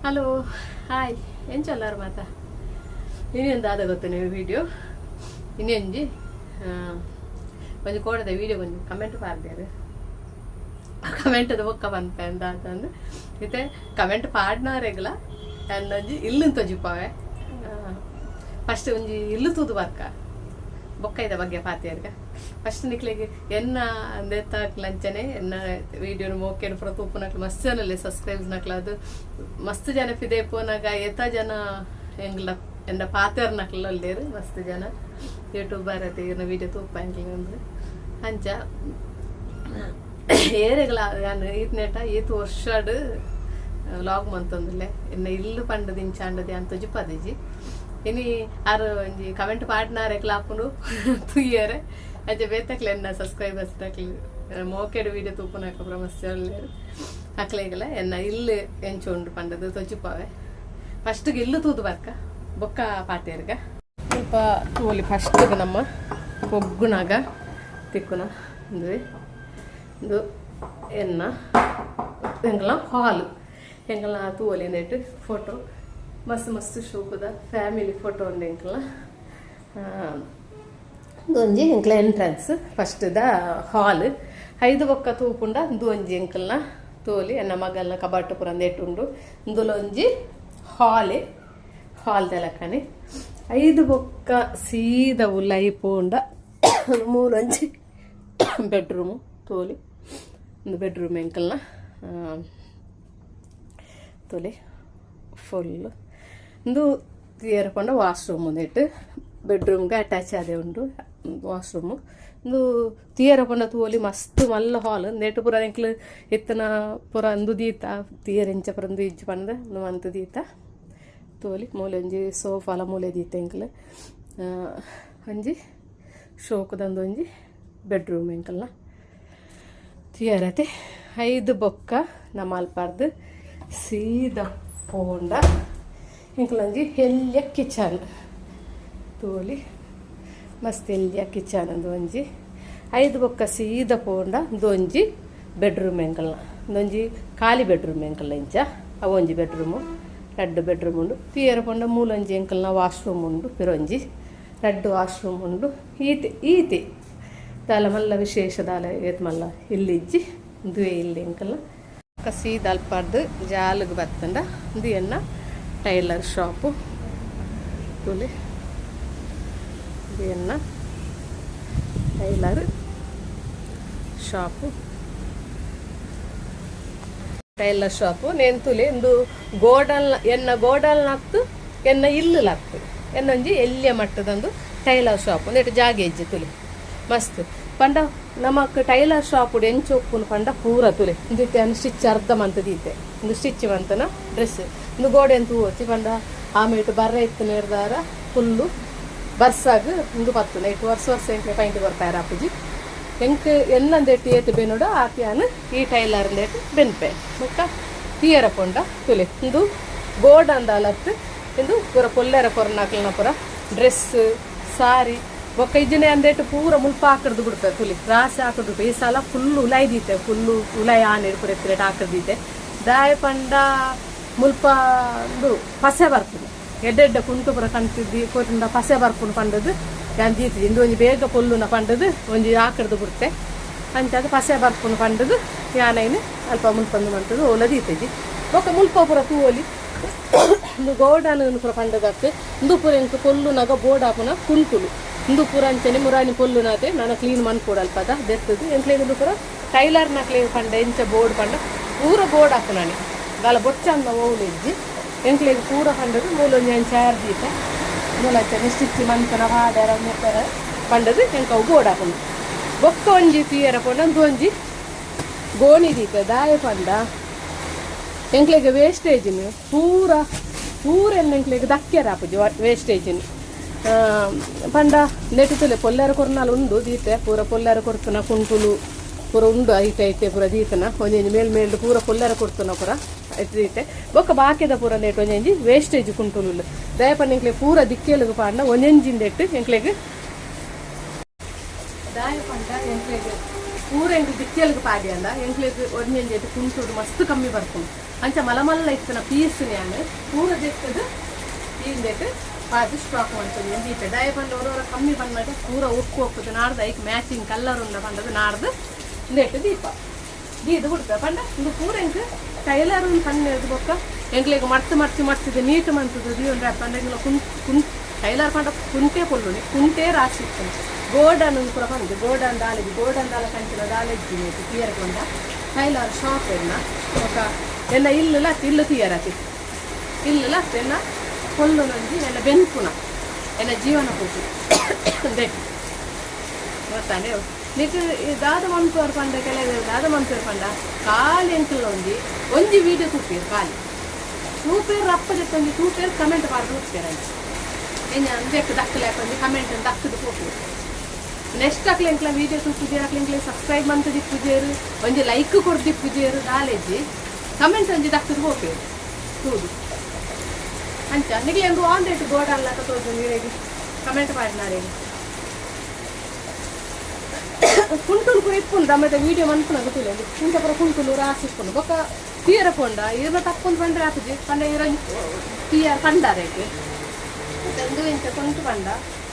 hello hi ಎಂಚಲ್ಲಾರು ಮಾತಾ ಇನ್ನೊಂದು ಆದ ಗೊತ್ತು ನೀವು ವಿಡಿಯೋ ಇನ್ನೊಂಜಿ ಕೊಂಚ ಕೋಡದ ವಿಡಿಯೋ ಕೊಂಚ ಕಮೆಂಟ್ ಪಾಡ್ದೇರು ಕಮೆಂಟದ ಬೊಕ್ಕ ಬಂತ ಎಂದ ಅಂತಂದು ಇತ್ತೆ ಕಮೆಂಟ್ ಪಾಡ್ನವರೆಗ್ಲ ಅಂದೊಂಜಿ ಇಲ್ಲುನ್ ತೊಜಿಪಾವೆ ಫಸ್ಟ್ ಒಂಜಿ ಇಲ್ಲು ತೂದು ಬರ್ಕ ಬೊಕ್ಕ ಇದ ಬಗ್ಗೆ ಪಾತಿಯರ್ಗ ಫಸ್ಟ್ ನಿಕ್ಲಿಗೆ ಎನ್ನ ಅಂದೆತ್ತಾಕ್ ಲಂಚನೆ ಎನ್ನ ವಿಡಿಯೋನ ಮೋಕೆನ್ ಪುರ ತೂಪುನಕ್ಲು ಮಸ್ತ್ ಜನಲ್ಲಿ ಸಬ್ಸ್ಕ್ರೈಬ್ಸ್ ನಕ್ಲ ಅದು ಮಸ್ತ್ ಜನ ಫಿದೆ ಪೋನಾಗ ಎತ್ತ ಜನ ಎಂಗ್ಲ ಎಂದ ಪಾತೆರ್ ನಕ್ಲ ಅಲ್ಲೇರು ಮಸ್ತ್ ಜನ ಯೂಟ್ಯೂಬರ್ ಅತಿ ಇರ್ನ ವಿಡಿಯೋ ತೂಪ ಎಂಗ್ಲ ಅಂದ್ರೆ ಅಂಚ ಏರೆಗ್ಲ ಈತ್ನೇಟ ಈತ್ ವರ್ಷಡ್ ಲಾಗ್ ಮಂತೊಂದುಲ್ಲೆ ಎನ್ನ ಇಲ್ಲು ಪಂಡದ ಇಂಚಾಂಡದೆ ಅಂತಜಿ ಪದಜಿ ಇನಿ ಆರು ಒಂಜಿ ಕಮೆಂಟ್ ಪಾಡ್ನಾರೆಕ್ಲ ಹಾಕೊಂಡು ತುಯ್ಯರೆ ಅಜ್ಜೆ ಬೇತಕ್ಲೆ ಎನ್ನ ಸಬ್ಸ್ಕ್ರೈಬರ್ಸ್ ನಕ್ಲಿ ಮೋಕೆಡು ವಿಡಿಯೋ ತೂಪುನಕ ಪ್ರಮಸ್ತ ಒಳ್ಳೆರು ಅಕ್ಲೆಗಲ ಎನ್ನ ಇಲ್ಲು ಎಂಚೊಂಡು ಪಂಡದು ತೊಜಿಪಾವೆ ಫಸ್ಟ್ಗೆ ಇಲ್ಲು ತೂದು ಬರ್ಕ ಬೊಕ್ಕ ಪಾತೆರ್ಗ ಸ್ವಲ್ಪ ತೂಲಿ ಫಸ್ಟ್ಗೆ ನಮ್ಮ ಒಗ್ಗುನಾಗ ತಿಕ್ಕುನ ಅಂದ್ರೆ ಇದು ಎನ್ನ ಎಂಗ್ಲ ಹಾಲು ಎಂಗ್ಲ ತೂವಲಿ ನೆಟ್ಟು ಫೋಟೋ ಮಸ್ತ್ ಮಸ್ತ್ ಶೋಕದ ಫ್ಯಾಮಿಲಿ ಫೋಟೋ ಉಂಡು ಎಂಕ್ಲ ಒಂಜಿ ಎಂಕ್ಲ ಎಂಟ್ರೆನ್ಸ್ ಫಸ್ಟ್ ದ ಹಾಲ್ 5 ಬೊಕ್ಕ ತೂಪುಂಡ ಒಂಜಿ ಎಂಕಲ್ನ ತೋಲಿ ಎನ್ನ ಮಗಲ್ನ ಕಬಾಟ್ ಪುರ ನೆಟ್ಟುಂಡು ಒಂಜಿ ಹಾಲ್ ತೆಲಕನಿ 5 ಬೊಕ್ಕ ಸೀದ ಉಲ್ಲೈ ಪೋಂಡ ಮೂಲೊಂಜಿ ಬೆಡ್ರೂಮು ತೋಲಿ ಒಂದು ಬೆಡ್ರೂಮ್ ಎಂಕಲ್ನ ತೋಲಿ ಫುಲ್ ಒಂದು ಏರ್ಕೊಂಡ ವಾಶ್ರೂಮ್ ನೆಟ್ಟು ಬೆಡ್ರೂಮ್ಗೆ ಅಟ್ಯಾಚ್ ಆದೇ ಉಂಡು ವಾಶ್ರೂಮು ಒಂದು ತೀಯರಕೊಂಡ ತೂವಲಿ ಮಸ್ತ್ ಮಲ್ಲ ಹಾಲ್ ನೆಟ್ಟು ಪುರ ಎಂಕ್ಲು ಎತ್ತನ ಪುರ ಅಂದು ದೀತ ತೀಯರೆಂಚ ಪುರಂದು ಇಜ್ಜು ಪಂಡ ಮಂತು ದೀತ ತೋಲಿ ಮೂಲೆ ಒಂಜಿ ಸೋಫಾಲ ಮೂಲೆ ದೀತ ಎಂಕ್ಲು ಒಂಜಿ ಶೋಕದಂದು ಒಂಜಿ ಬೆಡ್ರೂಮ್ ಎಂಕಲ್ನ ತೀಯರತೆ 5 ಬೊಕ್ಕ ನಮ್ಮಲ್ಪಾರ್ದು ಸೀದಾ ಪೋಂಡ ಇಂಕಲೊಂಜಿ ಎಲ್ಯ ಕಿಚನ್ ತೋಲಿ ಮಸ್ತ್ ಎಲ್ಯ ಕಿಚನ್ ಅಂದು ಒಂಜಿ 5 ಬೊಕ್ಕ ಸೀದ ಪೋಂಡ ಒಂಜಿ ಬೆಡ್ರೂಮ್ ಎಂಕಲ್ನ ಒಂಜಿ ಖಾಲಿ ಬೆಡ್ರೂಮ್ ಎಂಕಲ್ನ ಇಂಚ ಅವು ಒಂಜಿ ಬೆಡ್ರೂಮು 2 ಬೆಡ್ರೂಮ್ ಉಂಡು ತೀಯರ ಪೋಂಡ ಮೂಲೊಂಜಿ ಎಂಕಲ್ನ ವಾಶ್ರೂಮ್ ಉಂಡು ಪಿರೊಂಜಿ 2 ವಾಶ್ರೂಮ್ ಉಂಡು ಈತೆ ದಾಲ ಮಲ್ಲ ವಿಶೇಷ ದಾಲ ಏತ್ ಮಲ್ಲ ಇಲ್ಲಿಜ್ಜಿ ದುವೆ ಇಲ್ಲಿ ಎಂಕಲ್ನ ಸೀದ ಅಲ್ಪಾರ್ದು ಜಾಲಿಗೆ ಬತ್ತಂಡ ಇದು ಎನ್ನ ಟೈಲರ್ ಶಾಪು ತೋಲಿ ಇದು ಎನ್ನ ಟೈಲರ್ ಶಾಪು ನೇನು ತುಲಿ ಒಂದು ಎನ್ನ ಗೋಡಲ್ನಾಕ್ತು ಎನ್ನ ಇಲ್ಲಲಾಕ್ತು ಎನ್ನೊಂಜಿ ಎಲ್ಲಿಯ ಮಟ್ಟದೊಂದು ಟೈಲರ್ ಶಾಪು ನೆಟ್ಟು ಜಾಗೇಜ್ಜಿ ತುಲಿ ಮಸ್ತ್ ಪಂಡ ನಮಕ್ ಟೈಲರ್ ಶಾಪ್ ಎಂಚೊಪ್ಪುನು ಪಂಡ ಪೂರ ತುಲೆ ಇಂದಿತ್ತೆ ಸ್ಟಿಚ್ ಅರ್ಧ ಮಂತ್ ದೀತೆ ಒಂದು ಸ್ಟಿಚ್ ಮಂತನ ಡ್ರೆಸ್ ಒಂದು ಗೋಡೆ ಅಂತ ಹೋಚಿ ಪಂಡ ಆಮೇಲೆ ಬರ್ರೆ ಇತ್ತು ನಿರ್ಧಾರ ಫುಲ್ಲು ಬರ್ಸಾಗ ಒಂದು ಪತ್ತು ನೈಟ್ ವರ್ಷ ಎಂಕ್ಲೆ ಪೈಂಟ್ ಬರ್ತಾರೆ ಅಪ್ಪಜಿ ಎಂಕ್ ಎನ್ನಂದೆಟ್ಟು ಏತು ಬೇನೋಡ ಆಪ್ಯಾನು ಈ ಟೈಲರ್ಂದೇಟು ಬೆನ್ಪೆ ಬೊಕ್ಕ ತೀಯರ ಪೊಂಡ ತುಲೆ ಒಂದು ಗೋಡ್ ಅಂದಲತ್ತು ಇಂದು ಪೂರ ಪೊಲ್ಲೆರ ಕೊರ್ನಾಕ್ಲನ ಪೂರ ಡ್ರೆಸ್ ಸಾರಿ ಬೊಕ್ಕ ಇಜ್ಜನೆ ಅಂದೇಟು ಪೂರ ಮುಲ್ಪ ಹಾಕಡ್ದು ಬಿಡ್ತಾರೆ ತುಲಿ ರಾಸಿ ಹಾಕಡ್ದು ಈ ಸಲ ಫುಲ್ಲು ಉಲಾಯ್ ದೀತೆ ಫುಲ್ಲು ಉಲಾಯ್ ಆನೆಡು ಪೂರ ಎತ್ತಿರೇಟ್ ಹಾಕಡ್ದೀತೆ ದಾಯ ಪಂಡ ಮುಲ್ಪ ಒಂದು ಪಸೆ ಬರ್ತದೆ ಎಡ್ಡೆಡ್ಡ ಕುಂಟು ಪುರ ಕಂತಿದ್ದಿ ಕೋಟಿಂದ ಪಸೆ ಬರ್ಪುನು ಪಂಡದು ಯಾನ್ ದೀತಿದ್ದಿ ಇಂದು ಒಂಜಿ ಬೇಗ ಪೊಲ್ಲುನ ಪಂಡದು ಒಂಜಿ ಹಾಕಡ್ದು ಬಿಡ್ತೆ ಅಂಚದು ಪಸೆ ಬರ್ಪುನು ಪಂಡದು ಯಾನೈನು ಅಲ್ಪ ಮುಲ್ಪಂದು ಮಂತದ್ದು ಓಲ ದೀತೆಜಿ ಬೊಕ್ಕ ಮುಲ್ಪ ಪುರ ತೂವಲಿ ಒಂದು ಗೋಡಾನು ಪುರ ಪಂಡದಕ್ಕೆ ಇಂದು ಪುರ ಎಂಕು ಪೊಲ್ಲುನಾಗ ಬೋರ್ಡ್ ಹಾಪುನ ಕುಂಟುಲು ಇಂದು ಪೂರ ಅಂಚನೆ ಮುರಾಣಿ ಪೊಲ್ಲುನಾತೆ ನಾನು ಕ್ಲೀನ್ ಮನ್ಕೊಡಲ್ಪದ ಬೆತ್ತದು ಎಂಕ್ಲೆಗೊಂದು ಪೂರ ಟೈಲರ್ ನಕ್ಲೆ ಪಂಡ ಎಂಚ ಬೋರ್ಡ್ ಪಂಡ ಪೂರ ಬೋರ್ಡ್ ಹಾಕು ನಾನು ಗಾಲ ಬೊಚ್ಚಂದ ಓವ್ಲು ಇಜ್ಜಿ ಎಂಕ್ಲೆಗೆ ಪೂರ ಪಂಡದು ಮೂಲೊಂಜಿ ಅಂಚ ದೀತ ಮೂಲಂಚನೆ ಸ್ಟಿಚ್ ಮಂತನ ಹಾಡರ ಮುಕ್ಕರ ಪಂಡದು ಎಂಕವು ಬೋರ್ಡ್ ಹಾಕೊಂಡು ಬೊಕ್ಕ ಒಂಜಿ ತೀಯರ ಪಂಡ ಒಂಜಿ ಗೋಣಿ ದೀತ ದಾಯ ಪಂಡ ಎಂಕ್ಲೆಗೆ ವೇಸ್ಟೇಜಿನ ಪೂರ ಎಂಕ್ಲೆಗೆ ದಕ್ಕ್ಯಾರ ಹಾಪುಜಿ ವೇಸ್ಟೇಜಿನ ಪಂಡ ನೆಟ್ಟುತ್ತಲೆ ಪೊಲ್ಲೆರ ಕೊರ್ನಾಲ್ ಉಂಡು ದೀತೆ ಪೂರ ಪೊಲ್ಲೆರ ಕೊಡ್ತನ ಕುಂಟುಲು ಪೂರ ಉಂಡು ಐತೆ ಪೂರ ದೀತನ ಒಂಜಿ ಮೇಲ್ಮೇಲ್ಡು ಪೂರ ಪೊಲ್ಲೆರ ಕೊಡ್ತನ ಪೂರ ದೀತೆ ಬೊಕ್ಕ ಬಾಕಿದ ಪೂರ ನೆಟ್ಟು ಒಂಜಿ ವೇಸ್ಟೇಜ್ ಕುಂಟುಲು ದಯಪಂಡ ಎಂಕ್ಲೆ ಪೂರ ದಿಕ್ಕೆಲಿಗೆ ಪಾಂಡ ಒಂಜಿಂದೆಟ್ಟು ಎಂಕ್ಲೆಗೆ ದಾಯ ಪಂಡ ಎಂಕ್ಲೆಗೆ ಪೂರ ಎಂಕ್ ದಿಕ್ಕೆಲಿಗೆ ಪಾಡಿ ಅಂಡ ಎಂಕ್ಲೆಗೆ ಒಂಜೆಂಜೆಟ್ಟು ಕುಂಟುಡು ಮಸ್ತ್ ಕಮ್ಮಿ ಬರ್ಕೊಂಡು ಅಂಚ ಮಲಮಲ್ಲ ಇತ್ತಿನ ಪೀಸ್ ನಾನು ಪೂರ ಜೆತ್ತದು ಹಿಂದೆಟ್ಟು ಪಾದು ಸ್ಟಾಕ್ ಮಾಡ್ತೀನಿ ದೀಪ ದಯ ಬಂದು ಅವರವರ ಕಮ್ಮಿ ಬಂದಾಗ ಪೂರ ಉಪ್ಪು ಹೋಗ್ತದೆ ನಾಡ್ದು ಐಕ್ ಮ್ಯಾಚಿಂಗ್ ಕಲ್ಲರ್ ಉಂಡ ಬಂದದು ನಾಡ್ದು ನೆಟ್ಟು ದೀಪ ದೀದು ಬಿಡ್ತದೆ ಪಂಡ ಇದು ಪೂರ ಎಂಕ್ ಟೈಲರ್ ಒಂದು ಕಣ್ಣು ಎದ್ದು ಬೊಕ್ಕ ಎಂಕ್ಲಿಗೆ ಮರ್ತಿದೆ ನೀಟ್ ಮಂತದ್ದು ದೀವನ್ ಪಂಡ ಟೈಲರ್ ಪಂಡ ಕುಂಟೆ ಪೊಲ್ಲುನಿ ಕುಂಟೆ ರಾಶಿ ಇತ್ತು ಗೋಡನ್ ಪೂರ ಬಂದು ಗೋಡನ್ ದಾಲ ಕಂಚಿನ ದಾಲೆಜ್ಜಿ ನೀತು ತೀಯರ್ಕೊಂಡ ಟೈಲರ್ ಶಾಪ್ ఒక ಎಲ್ಲ ಇಲ್ಲು తీయరాతి ఇల్లులా ఎన్న పొల్లు నుంచి ఎన్న బెన్పున ఎన్న జీవన పోతు ಗೊತ್ತಾನೆ నీకు దాద మనుకోరు పండగలే దాద మనుకోరు పండ కాలి ఎంకల్లో ఉంది ಒಂಜಿ ವೀಡಿಯೋ ತೂಪೇರು ಕಾಲಿ ತೂಪೇರು ರಪ್ಪ ಜೊತ್ತೊಂದು ತೂಪೇರು ಕಮೆಂಟ್ ಮಾಡಿ ತೂಪೇರಂತ ಏನು ಅಂದಕ್ಕೆ ದಕ್ಕಲೇಕೊಂದು ಕಮೆಂಟ್ ದಕ್ಕದು ಹೋಗ್ತೇವೆ ನೆಕ್ಸ್ಟ್ ಅಕ್ಲೆಂಕ್ಲ ವೀಡಿಯೋ ತೂಪುಜೇರು ಅಕ್ಲೆಂಕ್ಲೆ ಸಬ್ಸ್ಕ್ರೈಬ್ ಮಂತ್ ದಿಪ್ಪುಜೇರು ಒಂಜಿ ಲೈಕ್ ಕೊಟ್ಟು ದಿಪ್ಪುಜೇರು ನಾಲೆಜ್ಜಿ ಕಮೆಂಟ್ ಒಂಜಿ ದಕ್ಕದು ಹೋಗ್ತೇವೆ ತೂದು ಅಂಚ ನಿಗಲಿ ಒಂದು ಆನ್ಲೈಟ್ ಗೋಡ ಅಲ್ಲ ತೋಜು ನೀರಿಗೆ ಕಮೆಂಟ್ ಮಾಡಿನಾರೇನು ಕುಂಟುಲು ಕೂಡ ಇಪ್ಪುಂಡು ಮತ್ತೆ ವೀಡಿಯೋ ಮನ್ಪುನ ಗೊತ್ತಿಲ್ಲ ಕುಂಟ ಪುರ ಕುಂಟುಲು ರಾಸಿ ಇಪ್ಪುಂಡು ಬೊಕ್ಕ ತೀರ ಪೋಂಡ ಇರ್ನ ತಕ್ಕೊಂಡು ಬಂದ್ರೆ ಆಪುಜಿ ಪಂಡ ಇರ ತೀಯ ಕಂಡಾರೇಕೆ ಒಂದು ಇಂಚ ಕುಂಟು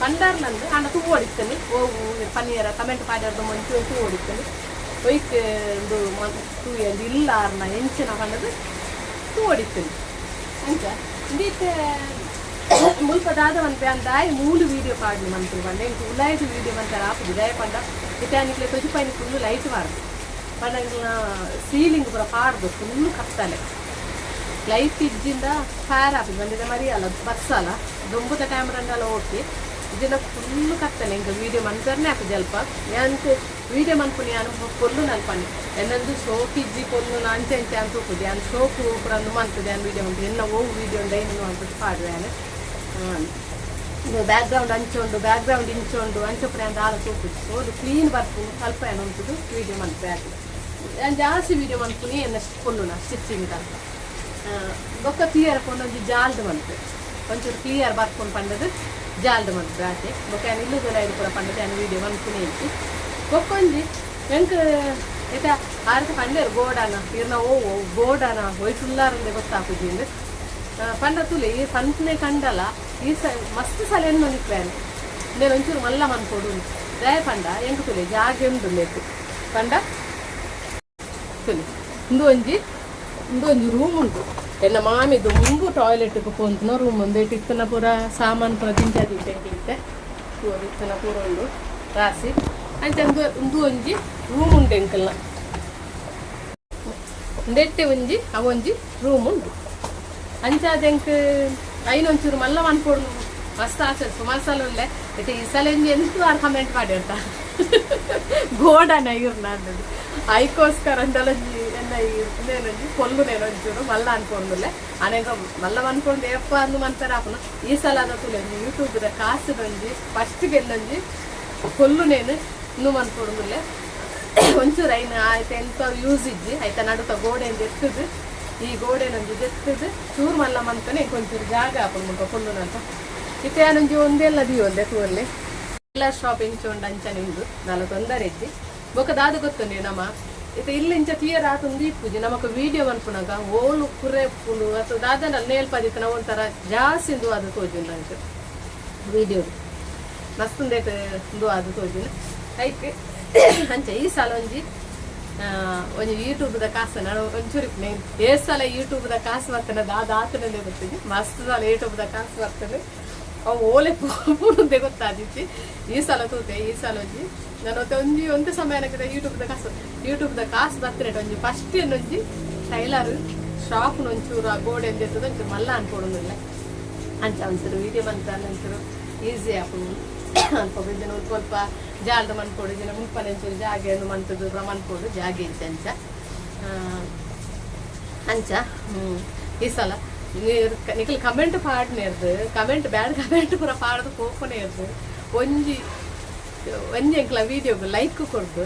ಕಂಡಾರ್ಲಂದು ಅಣ್ಣ ತೂ ಓಡಿಸ್ತೇನೆ ಹೋಗು ಪನ್ನೀರ ಕಮೆಂಟ್ ಪಾಡ್ಯಾರ್ದು ಮುಂಚೆ ತೂ ಓಡಿಸ್ತೇನೆ ಒಯ್ಕೆ ಒಂದು ತೂ ಎಂದು ಇಲ್ಲ ಅರ್ನ ಎಂಚಿನ ಕಂಡದು ತೂ ಓಡಿಸ್ತೇನೆ ಅಂಚ ಇಂದೀತೆ ಮುಲ್ಪ ದಾದ ಮನ್ಪೆ ಅಂದಾಯಿ ಮೂಲು ವೀಡಿಯೋ ಪಾಡ್ಲಿ ಮಂತ್ರಿ ಬಂಡ ಇಂಕ ಉಲಾಯ್ದು ವೀಡಿಯೋ ಮಂತಾರೆ ಆಪುದು ದಯ ಪಂಡ ಇಟ್ಯಾನಿಕ್ಲೆ ತೊಜಿಪೈನ ಫುಲ್ಲು ಲೈಟ್ ಮಾರ್ದು ಪಂಡ ಸೀಲಿಂಗ್ ಪೂರ ಪಾಡ್ದು ಫುಲ್ಲು ಕತ್ತಲೆ ಲೈಟ್ ಇಜ್ಜಿಂದ ಫೈರ್ ಆಪುದು ಬಂದಿದೆ ಮರಿ ಅಲ್ಲ ಬಸ್ ಅಲ್ಲ ದೊಂಬುದ ಕ್ಯಾಮ್ರಂಡೆಲ್ಲ ಓಕೆ ಇದನ್ನ ಫುಲ್ಲು ಕತ್ತಲೆ ಇಂಕ ವೀಡಿಯೋ ಮಂತರ್ನೇ ಆಪು ಜಲ್ಪ ಯಾನ್ಕು ವೀಡಿಯೋ ಮನ್ಪುನಿ ಯಾನು ಪೊಲ್ಲು ನಲ್ಪನಿ ಎನ್ನೊಂದು ಶೋಕ್ ಇಜ್ಜಿ ಪೊಲ್ಲು ಅಂಚೆ ಅಂಚೆ ಅಂತ ಹೋಗುದು ಯಾನು ಶೋಕು ಪುರಂದು ಮಂತದೆ ಯಾನು ವೀಡಿಯೋ ಮಂತು ಎನ್ನ ಹೋಗು ವೀಡಿಯೋ ಉಂಡ ಏನು ಅಂದ್ಬಿಟ್ಟು ಪಾಡುವೆ ಯಾನು ಬ್ಯಾಕ್ಗ್ರೌಂಡ್ ಬ್ಯಾಕ್ಗ್ರೌಂಡ್ ಇಂಚೋಂಡು ಅಂಚಪುರ ಅಂತ ಆಲ ತೋಪುದು ಹೋದು ಕ್ಲೀನ್ ಬರ್ಪು ಸ್ವಲ್ಪ ಏನು ಉಂಟುದು ವೀಡಿಯೋ ಮಂತು ಯಾಕೆ ನಾನು ಜಾಸ್ತಿ ವೀಡಿಯೋ ಮನ್ಪುನಿ ಎನ್ನ ಪೊಲ್ಲುನ ಸ್ಟಿಚಿಂಗ್ ಅಂತ ಬೊಕ್ಕ ಕ್ಲಿಯರ್ ಕೊಂಡೊಂದು ಜಾಲ್ದು ಮಂತು ಒಂಚೂರು ಕ್ಲಿಯರ್ ಬರ್ಕೊಂಡು ಪಂಡದು ಜಾಲ್ದು ಮಂತು ಆಕೆ ಬೊಕ್ಕ ಏನು ಇಲ್ಲುದೆಲ್ಲ ಇದು ಪೂರ ಪಂಡದು ಏನು ವೀಡಿಯೋ ಮನ್ಪುನಿ ಇತ್ತು ಬೊಕ್ಕೊಂಜಿ ಎಂಕ್ ಇತ ಆರ್ಕ ಪಂಡೇರು ಗೋಡಾನ ಇರ್ನ ಗೋಡಾನ ಹೊಯ್ಸುಲ್ಲಾರಂದೆ ಗೊತ್ತಾಪುಜಿಂದು ಪಂಡ ತುಲಿ ಈ ಪಂಪನೆ ಕಂಡಲ್ಲ ಈ ಮಸ್ತ್ ಸಲ ಎನ್ನು ನಿಕ್ಲೇನು నేను ಒಂಚೂರು ಮಲ್ಲ ಮನ್ಕೊಡು ದಯ ಪಂಡ ಎಂಕ್ ತುಲಿ ಜಾಗೆ ಉಂಡು ಬೇಕು ಪಂಡ ತುಲಿ ಇಂದು ಒಂಜಿ ರೂಮ್ ಉಂಟು ಎನ್ನ ಮಾಮಿದು ಮುಂಬು ಟಾಯ್ಲೆಟ್ಗೆ ಪೋಂತನ ರೂಮ್ ಒಂದು ಇತ್ತನ ಪೂರ ಸಾಮಾನು ಪೂರ ತಿಂಚದಿಟ್ಟೆ ಇತ್ತನ ಪೂರ ಉಂಡು ರಾಸಿ ಅಂಚ ಒಂದು ಒಂಜಿ ರೂಮ್ ಉಂಟು ಎಂಕಲ್ನ ನೆಟ್ಟೆ ಒಂಜಿ ಅವೊಂಜಿ ರೂಮ್ ಉಂಟು ಅಂಚಾದೆಂಕ್ ಐನೊಂಚೂರು ಮಲ್ಲ ಮನ್ಕೊಡು ಮಸ್ತ್ ಆಸೆ ಸುಮಾರು ಸಲ ಉಳ್ಳೆ ಮತ್ತೆ ಈ ಸಲ ಎಂತೂ ಆರು ಕಮೆಂಟ್ ಮಾಡಿ ಅಂತ ಗೋಡನ ಇವ್ರನ್ನ ಅನ್ನೋದು ಐಕೋಸ್ಕರ ಅಂದಲ್ಲ ಇನ್ನೇನೊಂಜಿ ಪೊಲ್ಲುನೇನೊಂಚೂರು ಮಲ್ಲ ಅನ್ಕೊಂಡುಲ್ಲೆ ಅನೇಕ ಮಲ್ಲ ಅನ್ಕೊಂಡು ಎಪ್ಪ ಅಂದು ಮಂತಾರೆ ಆಪನ ಈ ಸಲ ಅದ ತುಲೊಂಜಿ ಯೂಟ್ಯೂಬ್ದ ಕಾಸುದೊಂಜಿ ಫಸ್ಟ್ಗೆ ಎಲ್ಲೊಂಜಿ ಪೊಲ್ಲುನೇನು ಇನ್ನೂ ಅನ್ಕೊಂಡುಲ್ಲೆ ಒಂಚೂರು ಐನ ಆಯ್ತು ಎಂತ ಯೂಸ್ ಇಜ್ಜಿ ಆಯ್ತಾ ನಡುತ್ತ ಗೋಡೆಯಿಂದ ಎತ್ತದು ಈ ಗೋಡೆನೊಂದು ಎತ್ತದು ಚೂರು ಮಲ್ಲ ಮಂತಾನೆ ಒಂಚೂರು ಜಾಗ ಹಾಕೊಂಡು ಮುಟ್ಟ ಪೊಲ್ಲುನಂತ ಇತ್ತೆ ಏನೊಂಜಿ ಒಂದೆಲ್ಲ ದಿವೊಂದೆ ತೂರಲ್ಲಿ ಎಲ್ಲ ಶಾಪಿಂಗ್ ಚೋಂಡು ಅಂಚ ನಿಂದು ನಾಲ ತೊಂದರೆ ಇದ್ದಿ ಬೊಕ್ಕ ದಾದ ಗೊತ್ತುಂಡಿ ನಮ್ಮ ಇತ್ತೆ ಇಲ್ಲಿಂಚ ಕ್ಲಿಯರ್ ಆತುಂದು ಇಪ್ಪುಜಿ ನಮಕ್ ವೀಡಿಯೋ ಅನ್ಪುನಾಗ ಓಲು ಕುರೆ ಪುಲು ಅಥವಾ ದಾದನ ನೇಲ್ಪದಿತ್ತು ನಾವು ಒಂಥರ ಜಾಸ್ತಿ ಅದು ತೋಜಿಲ್ಲ ಅಂಚ ವೀಡಿಯೋ ಮಸ್ತುಂದೇಟ್ ಅದು ತೋಜಿಲ್ಲ ಐಕೆ ಅಂಚ ಈ ಸಲ ಒಂಜಿ ಯೂಟ್ಯೂಬ್ದ ಕಾಸು ನಾನು ಒಂಚೂರು ಎಷ್ಟು ಸಲ ಯೂಟ್ಯೂಬ್ದ ಕಾಸು ಬರ್ತೇನೆ ಆತನಲ್ಲೇ ಬರ್ತೀನಿ ಮಸ್ತ್ ಸಲ ಯೂಟ್ಯೂಬ್ದ ಕಾಸು ಬರ್ತೇನೆ ಅವು ಓಲೆ ಪೂರ್ದೆ ಗೊತ್ತಾದಿತ್ತು ಈ ಸಲ ತೂತೆ ಈ ಸಲ ಒಂಜಿ ನಾನು ಒಂದು ಸಮಯಕ್ಕೆ ಯೂಟ್ಯೂಬ್ದ ಕಾಸು ಬರ್ತೇನೆ ಒಂಜಿ ಫಸ್ಟ್ ಏನೊಂಜಿ ಟೈಲರ್ ಶಾಪ್ನ ಒಂಚೂರು ಆ ಗೋಡೆ ಎಂದಿರ್ತದೆ ಒಂಚೂರು ಮಲ್ಲ ಅನ್ಕೊಡೋದಿಲ್ಲ ಅಂಚ ಒಂಚೂರು ವೀಡಿಯೋ ಬಂತ ಒಂಚೂರು ಈಸಿ ಹಾಕೊಂಡು ಅನ್ಕೊಬಿದ್ದೇನೆ ಸ್ವಲ್ಪ ಜಾಲ್ದು ಮನ್ಕೊಡು ದಿನ ಮುಂಪನೆ ಒಂಚೂರು ಜಾಗೆಯನ್ನು ಮಂತದ್ದು ಮನ್ಕೊಡು ಜಾಗೆ ಇತ್ತು ಅಂಚ ಈ ಸಲ ನಿಖಲ್ ಕಮೆಂಟ್ ಪಾಡ್ನೇರ್ದು ಕಮೆಂಟ್ ಬ್ಯಾಡ್ ಕಮೆಂಟ್ ಪೂರ ಪಾಡ್ದು ಕೋಪನೇ ಇರ್ದು ಒಂಜಿ ಎಂಕ್ಲ ವೀಡಿಯೋಗೆ ಲೈಕ್ ಕೊಡ್ದು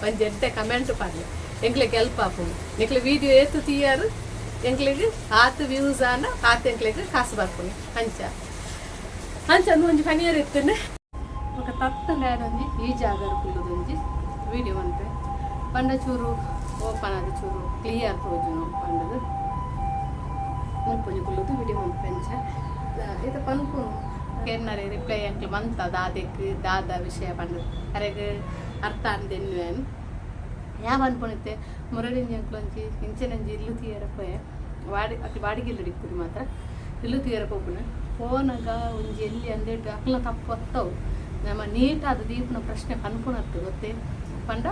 ಒಂಜಿ ಎಡ್ಡೆ ಕಮೆಂಟ್ ಪಾಡ್ಲಿ ಎಂಕ್ಲಿಗೆ ಹೆಲ್ಪ್ ಆಪುಂಡು ನಿಕ್ಲ ವೀಡಿಯೋ ಏತು ತೀಯಾರು ಎಂಕ್ಲಿಗೆ ಆತು ವ್ಯೂಸ್ ಆನ ಆತು ಎಂಕ್ಲಿಗೆ ಕಾಸು ಬರ್ಪುಂಡು ಅಂಚ ಒಂಜಿ ಪನಿಯರ್ ಇತ್ತೇನೆ ఒక తత్తలేదొంజి ఈ జాగర పుల్లదొంజి వీడియో అంటే పండ చూరు ಓಪನ್ ಆದ ಚೂರು ಕ್ಲಿಯರ್ ತೋಜುನು ಪಂಡದು ಮುಲ್ಪೊಂಜಿ ಕುಲ್ಲುದು ವಿಡಿಯೋ ಒಂದು ಪೆಂಚ ಇದು ಪನ್ಪುನು ಕೆನ್ನರೆ ರಿಪ್ಲೈ ಅಂಕ್ಲು ಮಂತ ದಾದೆಕ್ ದಾದ ವಿಷಯ ಪಂಡದು ಅರೆಗೆ ಅರ್ಥ ಅಂದೆನ್ನುವೇನು ಯಾವ ಅನ್ಪೊಣಿತ್ತೆ ಮುರಳಿಂಜಿ ಅಂಕ್ಲೊಂಜಿ ಇಂಚೆನಂಜಿ ಇಲ್ಲು ತೀಯರ ಪೋಯ ಬಾಡಿಗೆ ಇಲ್ಲಡಿಕ್ಕುದು ಮಾತ್ರ ಇಲ್ಲು ತೀಯರ ಪೋಪುನ ಫೋನಾಗ ಒಂಜಿ ಎಲ್ಲಿ ಅಂದೇಟು ಅಕ್ಲ ತಪ್ಪು ಹೊತ್ತವು ನಮ್ಮ ನೀಟಾದ ದೀಪನ ಪ್ರಶ್ನೆ ಪನ್ಪುಣತ್ತು ಗೊತ್ತೇ ಪಂಡ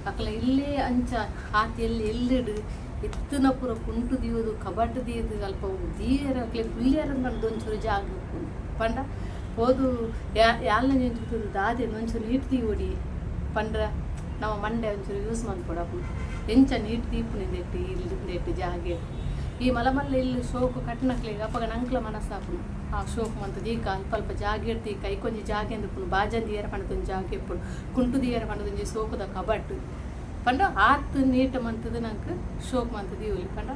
ಅಕ್ಲ ಇಲ್ಲೇ ಅಂಚ ಆತಿ ಎಲ್ಲಿಡು ಎತ್ತನ ಪೂರ ಕುಂಟು ದಿಯೋದು ಕಬಡ್ಡಿ ದಿಯೋದು ಅಲ್ಪ ದೀಯರ ಅಕ್ಲೆ ಹುಲ್ಲಿಯರ ಒಂಚೂರು ಜಾಗ ಪಂಡ ಹೋದು ಯಾಲ್ನ ನೆಂಚುದು ದಾದೆ ಒಂಚೂರು ನೀಟ್ ದಿ ಪಂಡ್ರ ನಾವು ಮಂಡೆ ಒಂಚೂರು ಯೂಸ್ ಮಾಡ್ಕೊಡಪ್ಪ ಎಂಚ ನೀಟ್ ದೀಪನಿಂದೆಟ್ಟು ಇಲ್ಲಿಂದೆಟ್ಟು ಜಾಗೆ ಈ ಮಲಮಲ್ಲ ಇಲ್ಲಿ ಶೋಕು ಕಟ್ಟನಕ್ಲಿಗೆ ಅಪ್ಪಗ ನಂಕ್ಲ ಮನಸ್ಸಾಪುನು ಆ ಶೋಕು ಮಂತ ದೀಕ ಅಲ್ಪ ಅಲ್ಪ ಜಾಗ ಇರ್ತೀಕ ಐಕೊಂಜಿ ಜಾಗ ಎಂದುಪುನು ಬಾಜಂದಿಯರ ಪಂಡದೊಂದು ಜಾಗ ಎಪ್ಪುಡು ಕುಂಟುದಿಯರ ಪಂಡದೊಂಜಿ ಸೋಕುದ ಕಬಟ್ಟು ಪಂಡ ಆತು ನೀಟ್ ಮಂತದ ನಂಗೆ ಶೋಕ್ ಮಂತದ ಇವಲಿ ಪಂಡ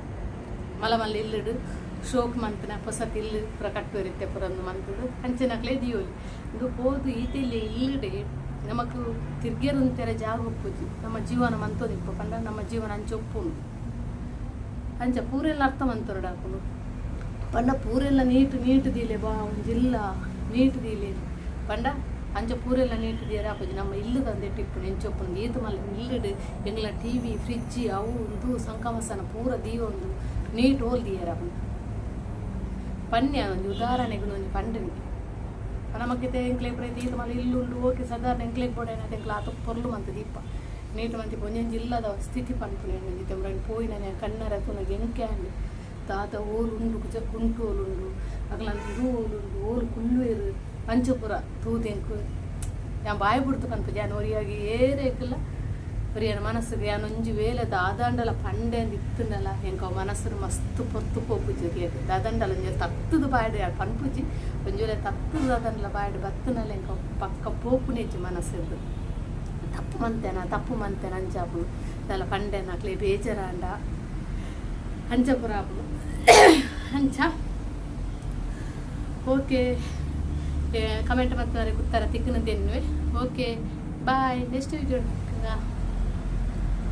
ಮಲಮಲ್ಲ ಇಲ್ಲಿಡು ಶೋಕ್ ಮಂತನ ಹೊಸತ್ ಇಲ್ಲಿ ಪುರ ಕಟ್ಟುವರಿತ್ತೆ ಪುರಂದು ಮಂತದು ಅಂಚಿನಕ್ಲೇ ದಿಯೋಲಿ ಇದು ಹೋದು ಈತೆಲ್ಲಿ ಇಲ್ಲಿಡೆ ನಮಕ್ ತಿರ್ಗೇರೊಂತೆರ ಜಾಗ ಒಪ್ಪುಜಿ ನಮ್ಮ ಜೀವನ ಮಂತೋದಿಪ್ಪ ಪಂಡ ನಮ್ಮ ಜೀವನ ಅಂಚೆ ಒಪ್ಪುನು ಅಂಚ ಪೂರೆಲ್ಲ ಅರ್ಥ ಮಂತೊರಡಾಪುನು ಪಂಡ ಪೂರೆಲ್ಲ ನೀಟ್ ದೀಲೆ ಬಾ ಒಂಜಿಲ್ಲ ನೀಟ್ ದೀಲೆ ಪಂಡ ಅಂಚ ಪೂರೆಲ್ಲ ನೀಟ್ ದಿಯರ ಅಪ್ಪಜಿ ನಮ್ಮ ಇಲ್ಲದ ಅಂದೆಟ್ಟಿಪ್ಪು ಎಂಚೊಪ್ಪುನು ಈತ ಮಲ್ಲ ಇಲ್ಲಿಡು ಎಂಗ್ಲ ಟಿವಿ ಫ್ರಿಜ್ಜಿ ಅವು ಒಂದು ಸಂಕಮಸನ ಪೂರ ದೀವೊಂದು ನೀಟ್ ಹೋಲ್ ದಿಯರ ಪನ್ಯ ಒಂದು ಉದಾಹರಣೆಗೆ ಒಂದು ಪಂಡನಿ ನಮಗಿತೆ ಎಂಕ್ಲೆ ಪ್ರತಿ ಈತ ಮಲ್ಲ ಇಲ್ಲುಂಡು ಓಕೆ ಸಾಧಾರಣ ಎಂಕ್ಲೆ ಬೋಡೇನ ಎಂಕ್ಲ ಆತ ಪೊರ್ಲು ಮಂತ ದೀಪ ನೀಟ್ ಮಂತಿ ಒಂಜೊಂಜಿ ಇಲ್ಲದ ಸ್ಥಿತಿ ಪನ್ಪುನೆ ತೆಂಬ್ರನ್ ಪೋಯಿನ ಕಣ್ಣರ ತುನಗೆ ಎಂಕೆ ಅಂಡು ತಾತ ಓಲುಂಡು ಕುಂಟು ಓಲುಂಡು ಅಗ್ಲಂತ ಇದು ಓಲುಂಡು ಓಲು ಕುಲ್ಲುವೇರು ಪಂಚಪುರ ತೂತೆಂಕು ಯಾ ಬಾಯಿ ಬಿಡ್ತು ಪನ್ಪು ಜಾನ್ ಒರಿಯಾಗಿ ಏರೇಕಲ್ಲ ಒರಿಯನ ಮನಸ್ಸಿಗೆ ಯಾನೊಂಜಿ ವೇಲೆ ದಾದಾಂಡಲ ಪಂಡೆ ಅಂದು ಇತ್ತುಂಡಲ ಎಂಕ ಮನಸ್ಸು ಮಸ್ತ್ ಪೊತ್ತು ಪೋಪುಜಿ ದಾದಂಡಲ ಒಂಜಿ ತತ್ತದು ಬಾಯ್ಡು ಯಾರು ಪನ್ಪುಜಿ ಒಂಜೊಲೆ ತತ್ತದು ದಾದಂಡಲ ಬಾಯ್ಡು ಬತ್ತನಲ್ಲ ಎಂಕ ಪಕ್ಕ ಪೋಪುನೇಜಿ ಮನಸ್ಸಿದ್ದು ತಪ್ಪು ಮಂತೆನ ಅಂಚಾಪುನು ಅದೆಲ್ಲ ಪಂಡೆನ ಅಕ್ಲೆ ಬೇಜಾರಾಂಡ ಅಂಚಪುರ ಆಪುನು ಅಂಚ ಓಕೆ ಕಮೆಂಟ್ ಮಾಡ್ತಾರೆ ಉತ್ತರ ತಿಕ್ಕನದೇನುವೆ ಓಕೆ ಬಾಯ್ ನೆಕ್ಸ್ಟ್ ವಿಡಿಯೋ